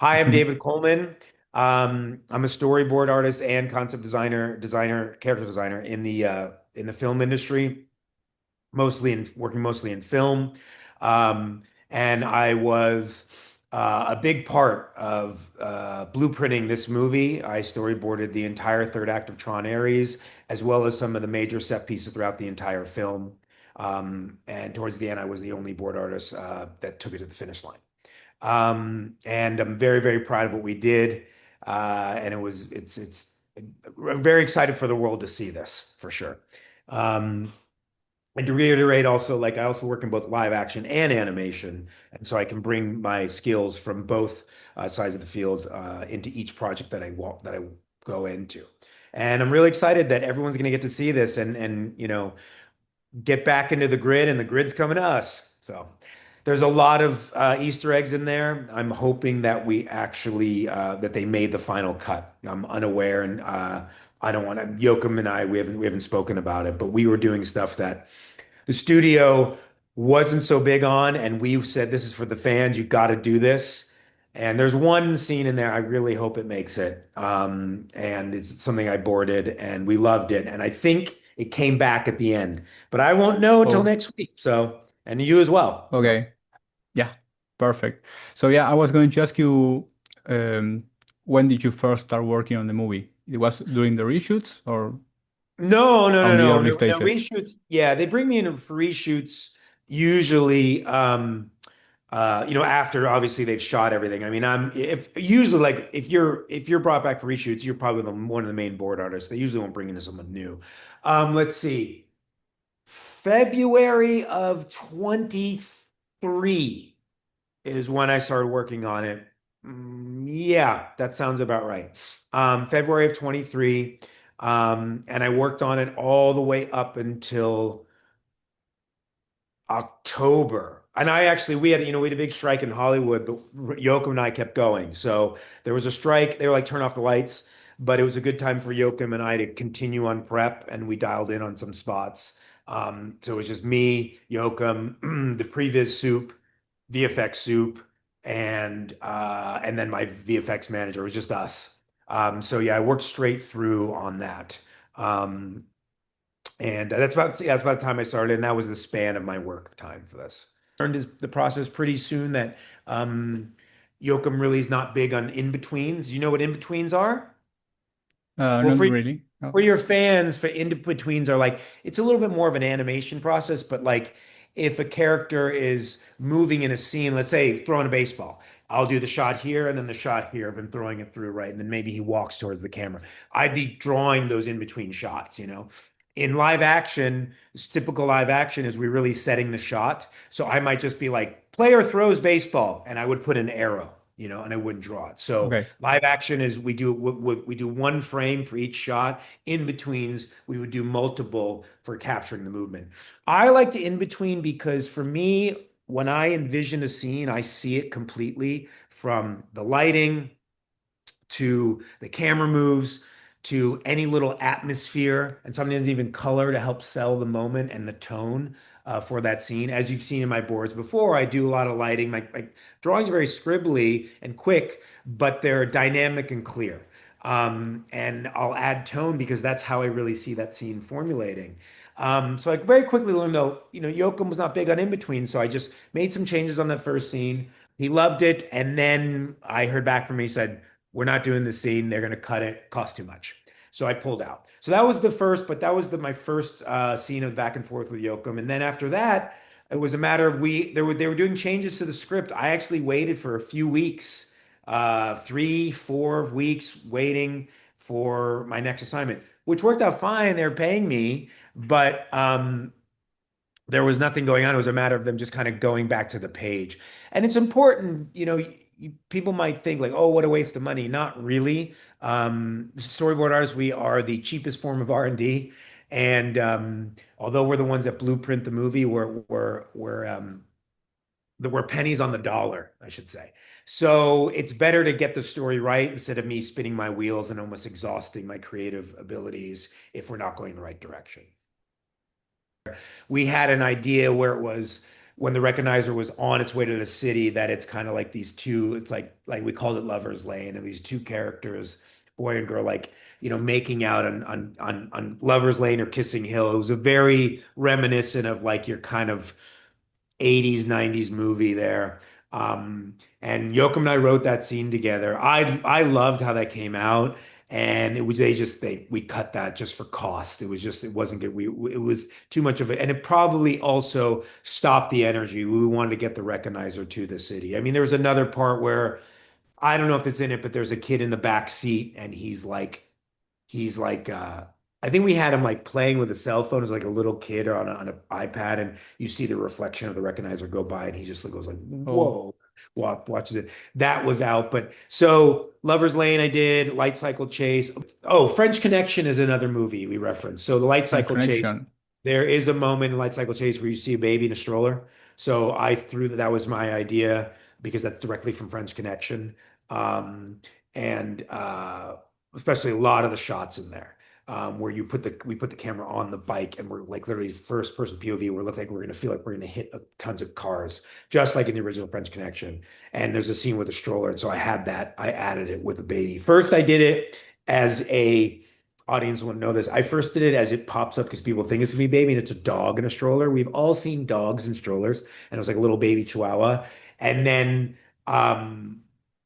Hi, I'm David Colman. I'm a storyboard artist and concept character designer in the film industry, working mostly in film. And I was a big part of blueprinting this movie. I storyboarded the entire third act of TRON ARES, as well as some of the major set pieces throughout the entire film. And towards the end, I was the only board artist that took it to the finish line. And I'm very, very proud of what we did. And I'm very excited for the world to see this for sure. Um, and to reiterate also, like I also work in both live action and animation. And so I can bring my skills from both sides of the field into each project that I go into. And I'm really excited that everyone's going to get to see this and get back into the grid, and the grid's coming to us. So there's a lot of Easter eggs in there. I'm hoping that we actually that they made the final cut. I'm unaware, and I don't want to. Joachim and I, we haven't spoken about it, but we were doing stuff that the studio wasn't so big on, and we said this is for the fans. You got to do this. And there's one scene in there I really hope it makes it. And it's something I boarded, and we loved it. And I think it came back at the end, but I won't know until Oh, next week. So, and you as well. So. okay. Yeah, perfect. So yeah, I was going to ask you, um, when did you first start working on the movie? It was during the reshoots or No, no, no, on the no, early no, no. stages? Reshoots. Yeah, they bring me in for reshoots usually. After obviously they've shot everything. I mean, I'm if usually like if you're brought back for reshoots, you're probably one of the main board artists. They usually won't bring in someone new. Let's see. February of 23 is when I started working on it. Yeah, that sounds about right. February of 23. And I worked on it all the way up until October. And we had a big strike in Hollywood, but Joachim and I kept going. So there was a strike. They were like, turn off the lights. But it was a good time for Joachim and I to continue on prep, and we dialed in on some spots. So it was just me, Joachim, the previs soup, VFX soup, and then my VFX manager. It was just us. So yeah, I worked straight through on that. Um, and that's about the time I started, and that was the span of my work time for this. Learned the process pretty soon that Yoakum really is not big on in-betweens. You know what in-betweens are? Well, Not for really. No. for your fans, for in-betweens are like it's a little bit more of an animation process, but like if a character is moving in a scene, let's say throwing a baseball, I'll do the shot here and then the shot here of him throwing it through, right? And then maybe he walks towards the camera. I'd be drawing those in-between shots. In live action, typical live action is we're really setting the shot. So I might just be like, player throws baseball, and I would put an arrow, and I wouldn't draw it. So Okay. live action is we do one frame for each shot. In betweens, we would do multiple for capturing the movement. I like to in between because for me, when I envision a scene, I see it completely from the lighting to the camera moves to any little atmosphere and sometimes even color to help sell the moment and the tone for that scene. As you've seen in my boards before, I do a lot of lighting. My drawings are very scribbly and quick, but they're dynamic and clear. And I'll add tone because that's how I really see that scene formulating. So I very quickly learned though, Yoakum was not big on in-between, so I just made some changes on that first scene. He loved it, and then I heard back from him. He said, we're not doing the scene. They're going to cut it. Cost too much. So I pulled out. So that was the first, but that was my first scene of back and forth with Yoakum. And then after that, it was a matter of they were doing changes to the script. I actually waited for a few weeks, 3, 4 weeks waiting for my next assignment, which worked out fine. They're paying me, but there was nothing going on. It was a matter of them just kind of going back to the page. And it's important, people might think like, oh, what a waste of money. Not really. Storyboard artists, we are the cheapest form of R&D. And although we're the ones that blueprint the movie, we're pennies on the dollar, I should say. So it's better to get the story right instead of me spinning my wheels and almost exhausting my creative abilities if we're not going in the right direction. We had an idea where it was when the recognizer was on its way to the city, that it's kind of like these two, it's like we called it Lover's Lane, and these two characters, boy and girl, like, making out on Lover's Lane or Kissing Hill. It was a very reminiscent of like your kind of 80s, 90s movie there. And Joachim and I wrote that scene together. I loved how that came out. And it was we cut that just for cost. It wasn't good. It was too much of it. And it probably also stopped the energy. We wanted to get the recognizer to the city. I mean, there was another part where I don't know if it's in it, but there's a kid in the back seat and he's like I think we had him like playing with a cell phone as like a little kid or on an iPad, and you see the reflection of the recognizer go by, and he just like goes like, Oh, whoa, watches it. That was out. But so Lover's Lane I did, Light Cycle Chase. Oh, French Connection is another movie we referenced. So the Light French Cycle Chase, Connection. there is a moment in Light Cycle Chase where you see a baby in a stroller. So I threw that was my idea because that's directly from French Connection. And especially a lot of the shots in there where we put the camera on the bike and we're like literally first person POV where it looks like we're gonna feel like we're gonna hit tons of cars, just like in the original French Connection. And there's a scene with a stroller, and so I added it with a baby. First, I did it as a audience wouldn't know this. I first did it as it pops up because people think it's gonna be baby, and it's a dog in a stroller. We've all seen dogs in strollers, and it was like a little baby Chihuahua. And then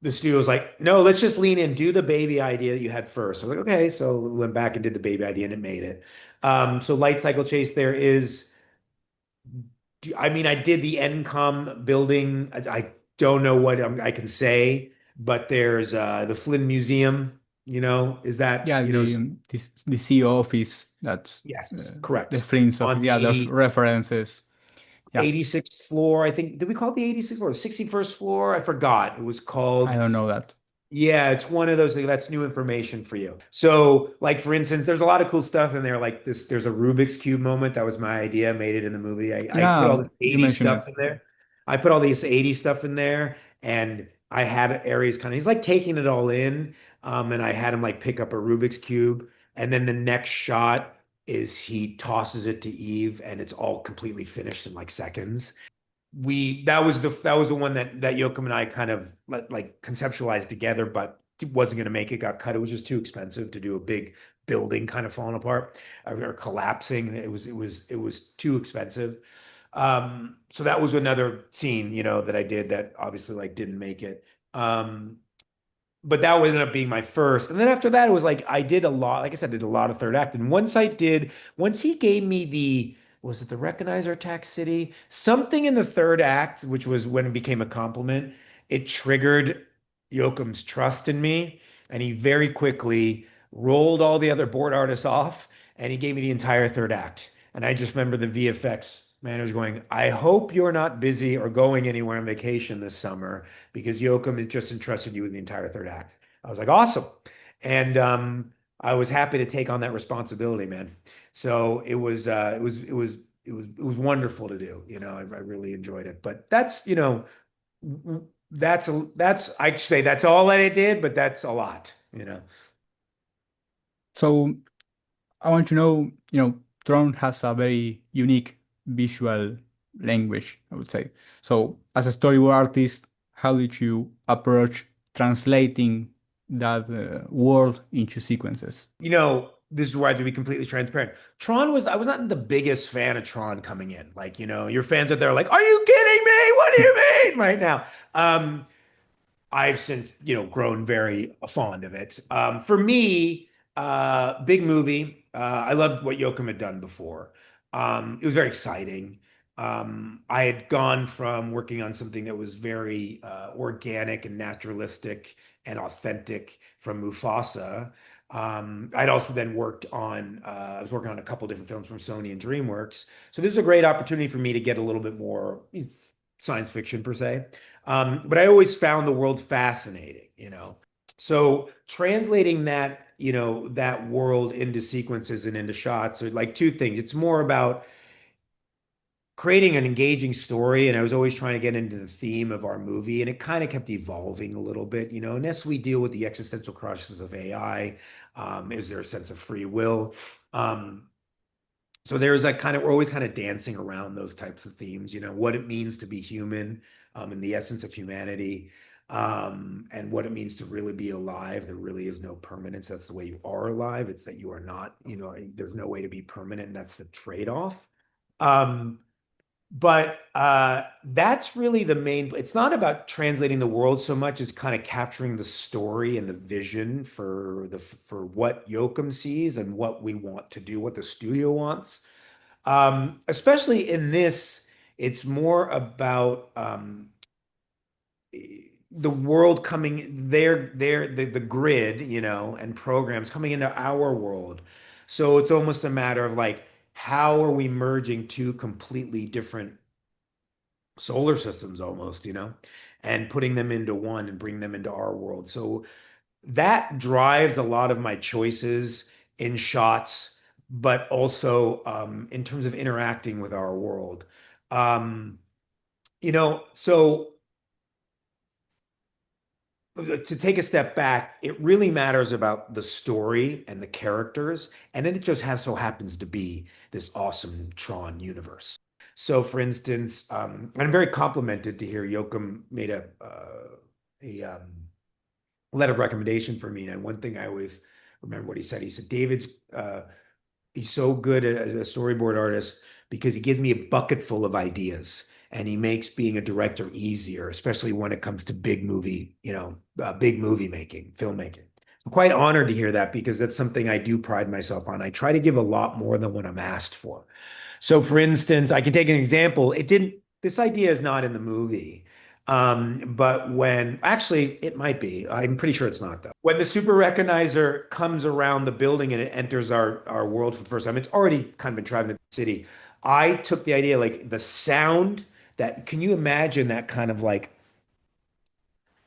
the studio was like, no, let's just lean in, do the baby idea that you had first. I was like, okay. So we went back and did the baby idea and it made it. So Light Cycle Chase, there is, I mean, I did the NCOM building. I don't know what I can say, but there's the Flynn Museum, is that, Yeah, the CEO office. That's yes, the correct. Flint's office. On Yeah, there's the references. Yeah, 86th floor, I think. Did we call it the 86th floor? The 61st floor? I forgot. It was I called. don't know that. Yeah, it's one of those things that's new information for you. So, like for instance, there's a lot of cool stuff in there. Like this, there's a Rubik's Cube moment. That was my idea, made it in the movie. I put all Yeah, this you 80s mentioned it. stuff in there. I put all these 80s stuff in there, and I had Ares kind of, he's like taking it all in. And I had him like pick up a Rubik's Cube. And then the next shot is he tosses it to Eve, and it's all completely finished in like seconds. That was the one that Joachim and I kind of like conceptualized together, but it wasn't going to make it. Got cut. It was just too expensive to do a big building kind of falling apart or collapsing. It was too expensive. So that was another scene, that I did that obviously like didn't make it. But that would end up being my first. And then after that, it was like I did a lot, like I said, I did a lot of third act. And once he gave me was it the Recognizer Attack City? Something in the third act, which was when it became a compliment, it triggered Joachim's trust in me. And he very quickly rolled all the other board artists off and he gave me the entire third act. And I just remember the VFX manager going, I hope you're not busy or going anywhere on vacation this summer because Joachim has just entrusted you with the entire third act. I was like, awesome. And I was happy to take on that responsibility, man. So it was wonderful to do. I really enjoyed it. But that's I'd say that's all that it did, but that's a lot. So I want to know, TRON has a very unique visual language, I would say. So as a storyboard artist, how did you approach translating that world into sequences? This is where I have to be completely transparent. I was not the biggest fan of Tron coming in. Like, your fans out there are like, are you kidding me? What do you mean right now? I've since, grown very fond of it. For me, big movie. I loved what Joachim had done before. It was very exciting. I had gone from working on something that was very organic and naturalistic and authentic from Mufasa. I'd also then I was working on a couple different films from Sony and DreamWorks. So this is a great opportunity for me to get a little bit more science fiction per se. But I always found the world fascinating. So translating that world into sequences and into shots are like two things. It's more about creating an engaging story, and I was always trying to get into the theme of our movie, and it kind of kept evolving a little bit. And as we deal with the existential crisis of AI, is there a sense of free will? Um, So there's like kind of we're always kind of dancing around those types of themes, what it means to be human, and the essence of humanity, and what it means to really be alive. There really is no permanence. That's the way you are alive. It's that you are not, there's no way to be permanent, and that's the trade-off. Um, but that's really the main. It's not about translating the world so much as kind of capturing the story and the vision for what Yoakum sees and what we want to do, what the studio wants. Especially in this, it's more about the world coming the grid, and programs coming into our world. So it's almost a matter of like, how are we merging two completely different solar systems almost, and putting them into one and bring them into our world. So that drives a lot of my choices in shots, but also in terms of interacting with our world. Um, so to take a step back, it really matters about the story and the characters, and then it just has so happens to be this awesome Tron universe. So, for instance, I'm very complimented to hear Yoakum made a letter of recommendation for me. And one thing I always remember what he said. He said, "David's he's so good as a storyboard artist because he gives me a bucket full of ideas and he makes being a director easier, especially when it comes to big movie making, filmmaking." I'm quite honored to hear that because that's something I do pride myself on. I try to give a lot more than what I'm asked for. So, for instance, I can take an example. This idea is not in the movie. But when actually it might be, I'm pretty sure it's not though. When the super recognizer comes around the building and it enters our world for the first time, it's already kind of been traveling to the city. I took the idea, like the sound that, can you imagine that kind of like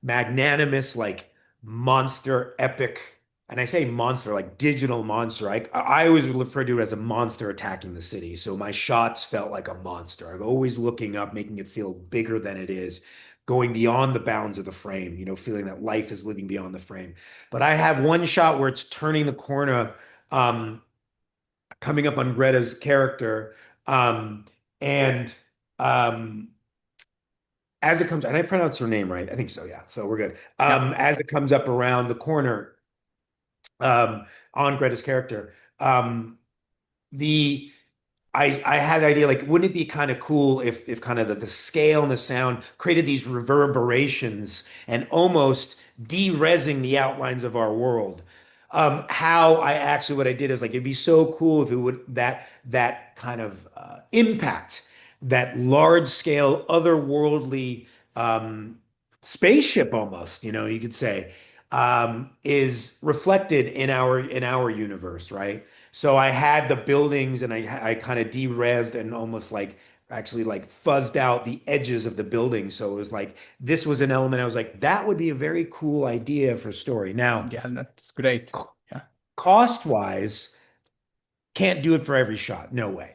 magnanimous, like monster epic. And I say monster, like digital monster. I always refer to it as a monster attacking the city. So my shots felt like a monster. I'm always looking up, making it feel bigger than it is, going beyond the bounds of the frame, feeling that life is living beyond the frame. But I have one shot where it's turning the corner, um, coming up on Greta's character, and um, as it comes, and I pronounce her name right. I think so, yeah. So we're good. Yeah. As it comes up around the corner, um, on Greta's character, the I had the idea, like, wouldn't it be kind of cool if kind of the scale and the sound created these reverberations and almost de-resing the outlines of our world. How I actually what I did is like it'd be so cool if it would that kind of impact, that large scale otherworldly um, spaceship almost, you could say, is reflected in our universe, right? So I had the buildings and I kind of de-resed and almost like actually like fuzzed out the edges of the building. So it was like this was an element I was like, that would be a very cool idea for story. Now, Yeah, that's great. Yeah. cost wise, can't do it for every shot. No way.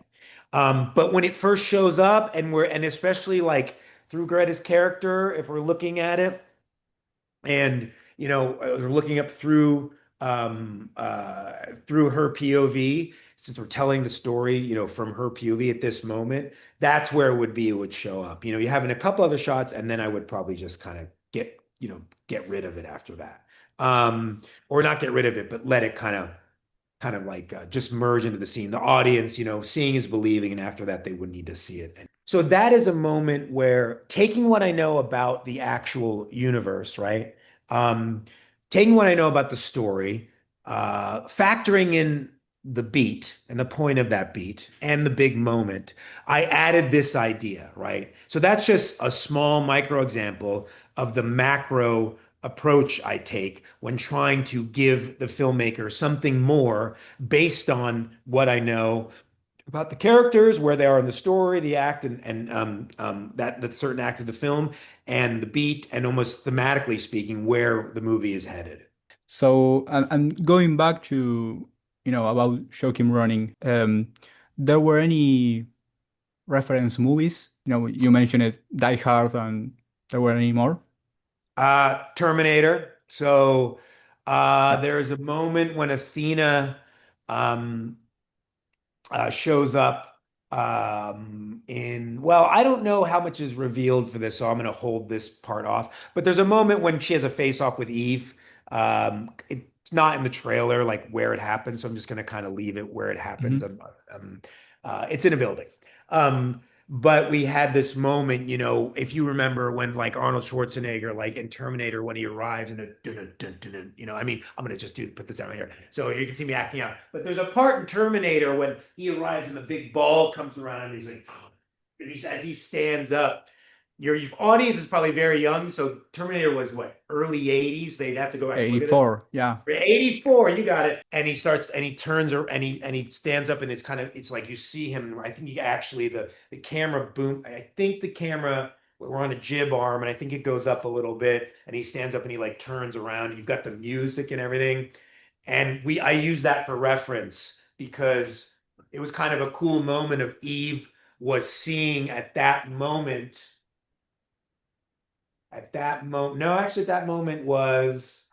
But when it first shows up and especially like through Greta's character, if we're looking at it, and we're looking up through her POV, since we're telling the story, from her POV at this moment, that's where it would show up. You have in a couple other shots, and then I would probably just kind of get rid of it after that. Or not get rid of it, but let it kind of like just merge into the scene. The audience, seeing is believing, and after that, they would need to see it. And so that is a moment where taking what I know about the actual universe, right? Um, Taking what I know about the story, factoring in the beat and the point of that beat and the big moment, I added this idea, right? So that's just a small micro example of the macro approach I take when trying to give the filmmaker something more based on what I know about the characters, where they are in the story, the act, and that certain act of the film, and the beat, and almost thematically speaking, where the movie is headed. So I'm going back to, about Shokim running. There were any reference movies? You mentioned it, Die Hard, and there were any more? Terminator. So Yeah. there's a moment when Athena um, shows up well, I don't know how much is revealed for this, so I'm going to hold this part off. But there's a moment when she has a face off with Eve. It's not in the trailer, like where it happens, so I'm just going to kind of leave it where it happens. Mhm. Um, it's in a building. But we had this moment, if you remember when like Arnold Schwarzenegger, like in Terminator, when he arrives and I mean, I'm gonna just put this out right here, so you can see me acting out. But there's a part in Terminator when he arrives and the big ball comes around and he's like, and as he stands up, your audience is probably very young, so Terminator was what, early 80s? They'd have to go back and look at this. 84, yeah. 84, you got it. And he starts and he turns and he stands up and it's like you see him. I think he actually the camera boom. I think the camera we're on a jib arm and I think it goes up a little bit and he stands up and he like turns around. You've got the music and everything. And I use that for reference because it was kind of a cool moment of Eve was seeing at that moment. No, actually, that moment was.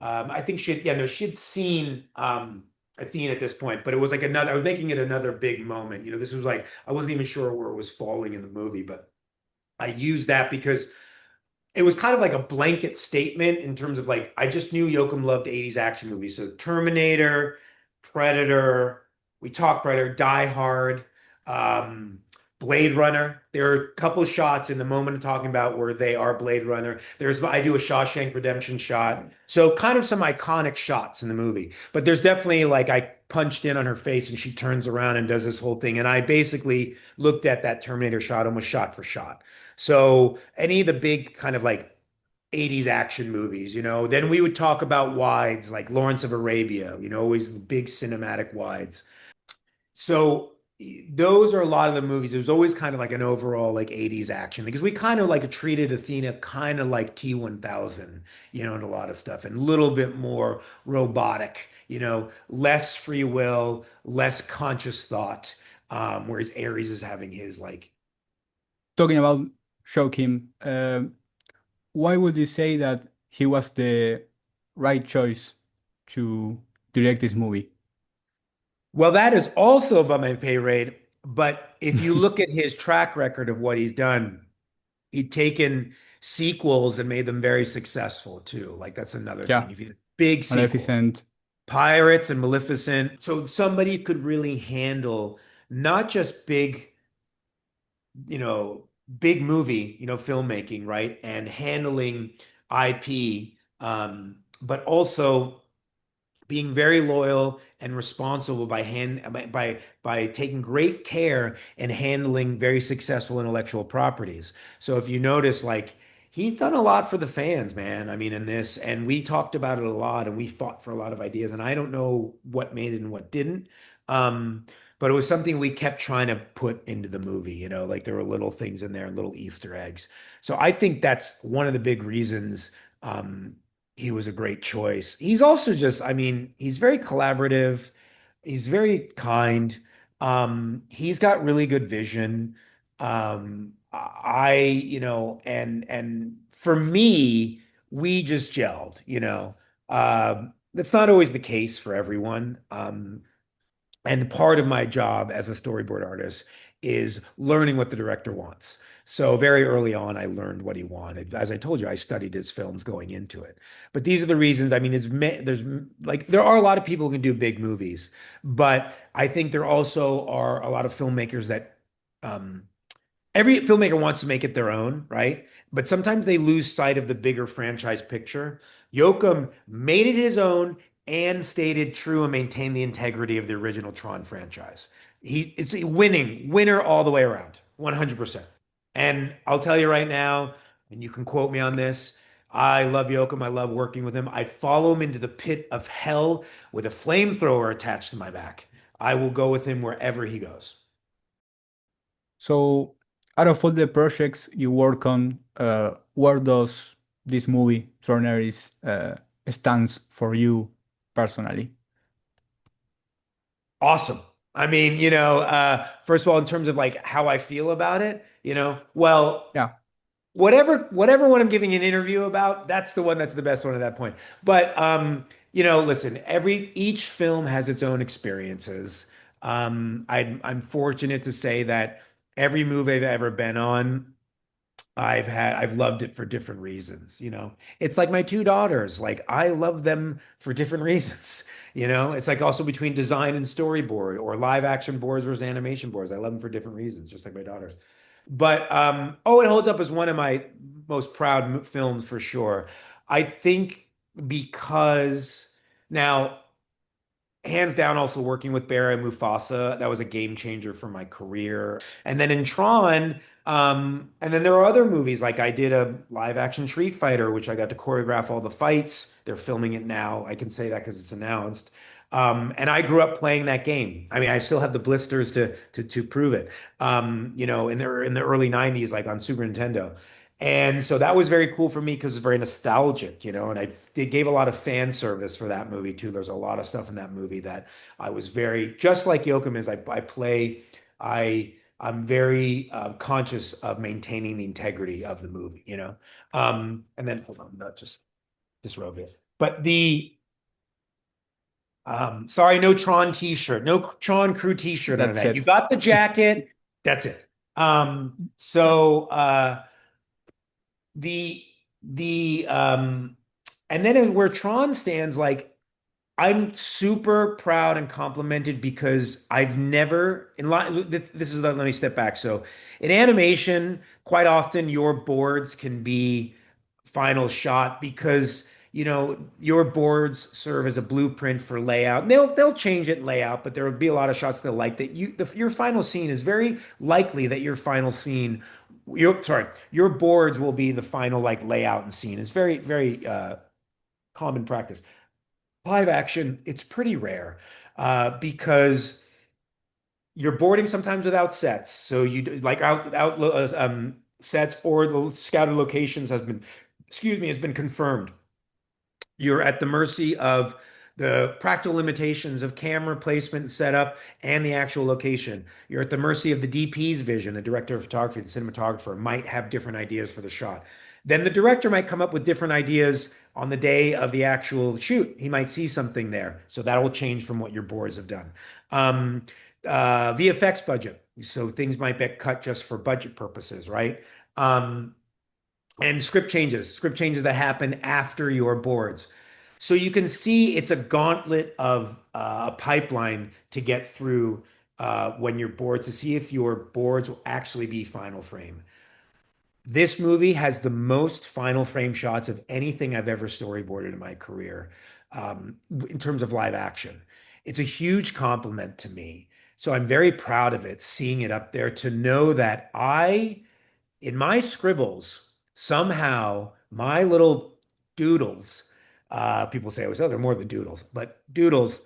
I think she'd seen Athene at this point, but it was like I was making it another big moment. This was like, I wasn't even sure where it was falling in the movie, but I used that because it was kind of like a blanket statement in terms of like, I just knew Joachim loved 80s action movies. So Terminator, Predator, we talked Predator, Die Hard, um, Blade Runner. There are a couple of shots in the moment I'm talking about where they are Blade Runner. I do a Shawshank Redemption shot. So kind of some iconic shots in the movie. But there's definitely like I punched in on her face and she turns around and does this whole thing. And I basically looked at that Terminator shot almost shot for shot. So any of the big kind of like 80s action movies, then we would talk about wides like Lawrence of Arabia, always the big cinematic wides. So those are a lot of the movies. It was always kind of like an overall like 80s action because we kind of like treated Athena kind of like T-1000, and a lot of stuff and a little bit more robotic, less free will, less conscious thought. Whereas Ares is having his like Talking about Shokim, why would you say that he was the right choice to direct this movie? Well, that is also above my pay rate. But if you look at his track record of what he's done, he'd taken sequels and made them very successful too. Like that's another thing. Yeah, If you big sequels, Maleficent. Pirates and Maleficent. So somebody could really handle not just you know, big movie, filmmaking, right? And handling IP, but also being very loyal and responsible by taking great care and handling very successful intellectual properties. So if you notice, like he's done a lot for the fans, man. I mean, in this, and we talked about it a lot, and we fought for a lot of ideas, and I don't know what made it and what didn't. But it was something we kept trying to put into the movie, like there were little things in there, little Easter eggs. So I think that's one of the big reasons. He was a great choice. He's also just, I mean, he's very collaborative. He's very kind. He's got really good vision. And for me, we just gelled. That's not always the case for everyone. And part of my job as a storyboard artist is learning what the director wants. So very early on, I learned what he wanted. As I told you, I studied his films going into it. But these are the reasons. I mean, there's like there are a lot of people who can do big movies, but I think there also are a lot of filmmakers that um, every filmmaker wants to make it their own, right? But sometimes they lose sight of the bigger franchise picture. Yoakum made it his own and stayed true and maintained the integrity of the original Tron franchise. It's a winner all the way around, 100%. And I'll tell you right now, and you can quote me on this, I love Yoakum. I love working with him. I'd follow him into the pit of hell with a flamethrower attached to my back. I will go with him wherever he goes. So, out of all the projects you work on, where does this movie, Tornaris, stands for you personally? Awesome. I mean, first of all, in terms of like how I feel about it, well, Yeah. whatever one I'm giving an interview about, that's the one that's the best one at that point. But listen, each film has its own experiences. I'm fortunate to say that every movie I've ever been on, I've loved it for different reasons, you know. It's like my two daughters, like I love them for different reasons, you know. It's like also between design and storyboard or live action boards versus animation boards. I love them for different reasons, just like my daughters. But oh, it holds up as one of my most proud films for sure. I think because now hands down, also working with Barra and Mufasa, that was a game changer for my career. And then in Tron, and then there are other movies, like I did a live action Street Fighter, which I got to choreograph all the fights. They're filming it now. I can say that because it's announced. And I grew up playing that game. I mean, I still have the blisters to prove it. You know, in the early 90s, like on Super Nintendo. And so that was very cool for me because it's very nostalgic, you know, and gave a lot of fan service for that movie too. There's a lot of stuff in that movie that I was very, just like Yoakum is, I play, I'm very conscious of maintaining the integrity of the movie, you know. And then hold on, not just real this. But sorry, no Tron t-shirt, no Tron crew t-shirt under That's that. You it. got the jacket, that's it. So the the and then where Tron stands, like I'm super proud and complimented because I've never in line. This is let me step back. So in animation, quite often your boards can be final shot because you know your boards serve as a blueprint for layout. And they'll change it in layout, but there will be a lot of shots they'll like that your final scene is very likely that your final scene your boards will be the final like layout and scene. It's very common practice. Live action, it's pretty rare because you're boarding sometimes without sets. So like out sets or the scouted locations has been confirmed. You're at the mercy of the practical limitations of camera placement and setup and the actual location. You're at the mercy of the DP's vision. The director of photography, the cinematographer might have different ideas for the shot. Then the director might come up with different ideas on the day of the actual shoot. He might see something there. So that will change from what your boards have done. Um, VFX budget. So things might get cut just for budget purposes, right? Um, and script changes that happen after your boards. So you can see it's a gauntlet of a pipeline to get through when your boards to see if your boards will actually be final frame. This movie has the most final frame shots of anything I've ever storyboarded in my career in terms of live action. It's a huge compliment to me. So I'm very proud of it, seeing it up there to know that in my scribbles, somehow my little doodles, people say, oh, they're more than doodles, but doodles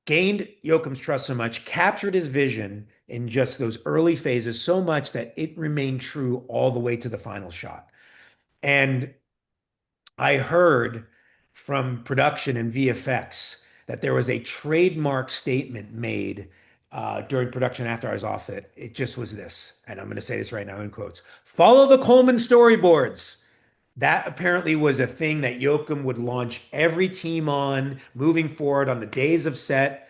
gained Yoakum's trust so much, captured his vision in just those early phases so much that it remained true all the way to the final shot. And I heard from production and VFX that there was a trademark statement made during production after I was off it. It just was this, and I'm going to say this right now in quotes: "Follow the Colman storyboards." That apparently was a thing that Yoakum would launch every team on moving forward on the days of set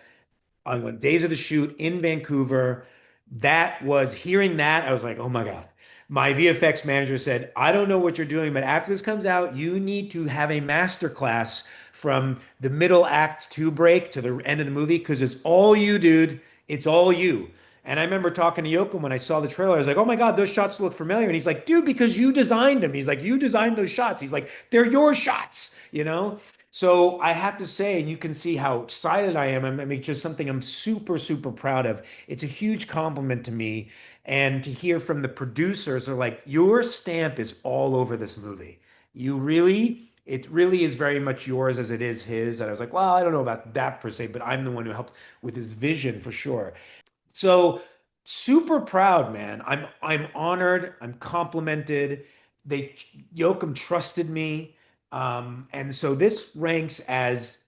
on the days of the shoot in Vancouver. That was hearing that, I was like, oh my God. My VFX manager said, I don't know what you're doing, but after this comes out, you need to have a master class from the middle act two break to the end of the movie because it's all you, dude. It's all you. And I remember talking to Yoakum when I saw the trailer. I was like, oh my God, those shots look familiar. And he's like, dude, because you designed them. He's like, you designed those shots. He's like, they're your shots, you know? So I have to say, and you can see how excited I am. I mean, just something I'm super proud of. It's a huge compliment to me. And to hear from the producers, they're like, your stamp is all over this movie. It really is very much yours as it is his. And I was like, well, I don't know about that per se, but I'm the one who helped with his vision for sure. So super proud, man. I'm honored. I'm complimented. They Yoakum trusted me. And so this ranks as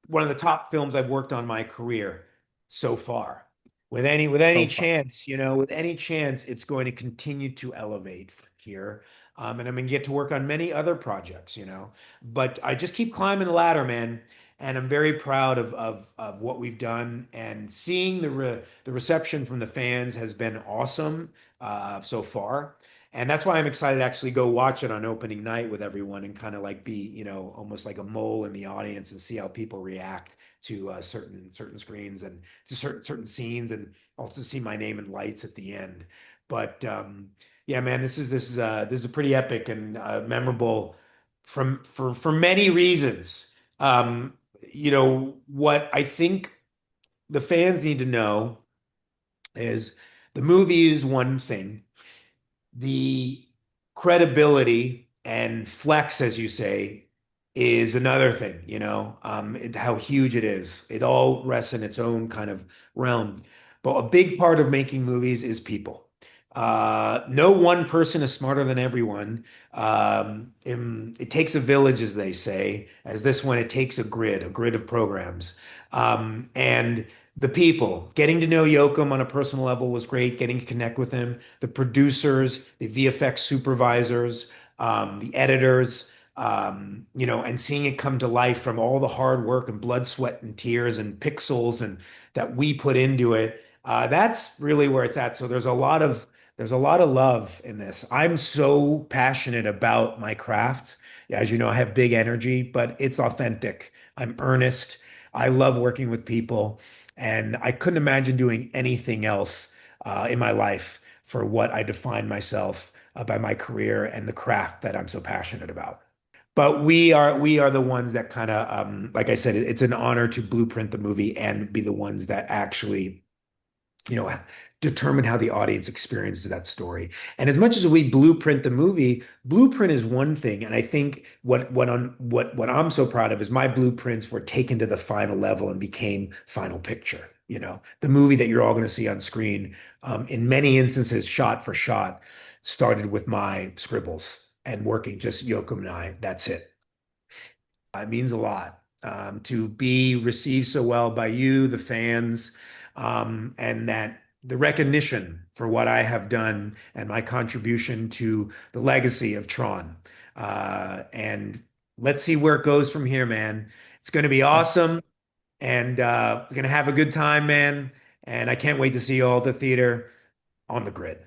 one of the top films I've worked on my career so far. With any So far. chance, you know, with any chance, it's going to continue to elevate here. And I'm gonna get to work on many other projects, you know. But I just keep climbing the ladder, man. and I'm very proud of what we've done. And seeing the reception from the fans has been awesome so far. And that's why I'm excited to actually go watch it on opening night with everyone and kind of like be, almost like a mole in the audience and see how people react to certain screens and to certain scenes, and also see my name in lights at the end. But yeah, man, this is a pretty epic and memorable for many reasons. What I think the fans need to know is the movie is one thing, the credibility and flex, as you say, is another thing, how huge it is. It all rests in its own kind of realm. But a big part of making movies is people. No one person is smarter than everyone. It takes a village, as they say, as this one, it takes a grid of programs. And the people, getting to know Yoakum on a personal level was great, getting to connect with him, the producers, the VFX supervisors, the editors, and seeing it come to life from all the hard work and blood, sweat, and tears and pixels and that we put into it. That's really where it's at. So there's a lot of love in this. I'm so passionate about my craft. As you know, I have big energy, but it's authentic. I'm earnest. I love working with people, and I couldn't imagine doing anything else in my life for what I define myself by my career and the craft that I'm so passionate about. But we are the ones that kind of, like I said, it's an honor to blueprint the movie and be the ones that actually you know, determine how the audience experiences that story. And as much as we blueprint the movie, blueprint is one thing. And I think what I'm so proud of is my blueprints were taken to the final level and became final picture. The movie that you're all going to see on screen, in many instances, shot for shot, started with my scribbles and working just Yoakum and I. That's it. It means a lot to be received so well by you, the fans, and that the recognition for what I have done and my contribution to the legacy of TRON. And let's see where it goes from here, man. It's going to be awesome, and we're going to have a good time, man. And I can't wait to see you all at the theater on the grid.